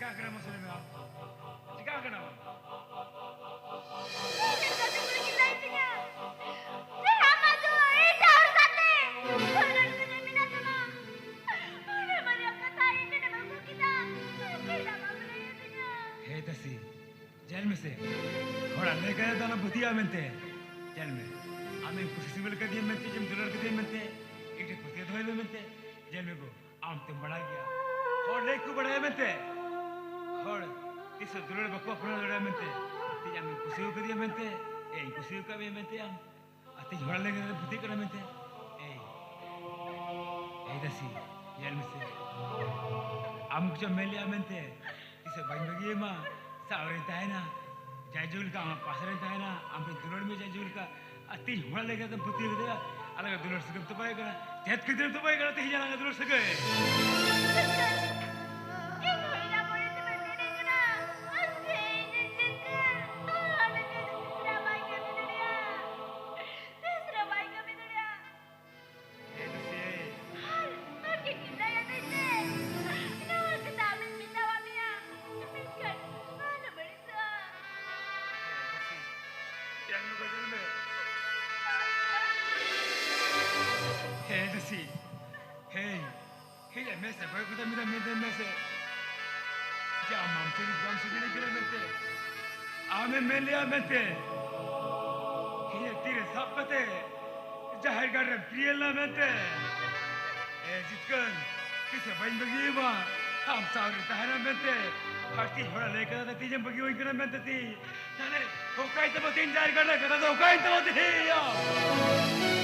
Jika kena masalah ni, jika kena. Hei tasi, jail में से थोड़ा लेकर तो ना बुतिया मिलते jail में आमें कुछ सिविल कर दिए मिलते जम डॉलर कर दिए मिलते एक एक बुतिया धोए में मिलते jail में को आम तुम बढ़ा गया और लेक को बढ़ाए मिलते और तीसरा डॉलर बकवा पुरा डॉलर मिलते तीजा में कुछ सिविल कर दिए मिलते कुछ सिविल का भी मिलते हम आते झोड़ा लेकर तो बुतिया करना मिलते tasi jail में से आम कुछ मिले मिलते तीसरा बंद बगी माँ सावरे तायना जायजुल का हम पासरे तायना हम पे दुलर में जायजुल का अति हुआ लेगा तो बुद्धि को देगा अलग दुलर से तो पाएगा तेज किधर तो पाएगा तो ही जाना दुलर से गए mente que tire zapate jahar gar priela mente jitkan kise bain bagi ma ham saur tahana mente hasti hora lekar ta tijam bagi oi kana mente ti tane hokai to tin jar kana kada hokai to thi ya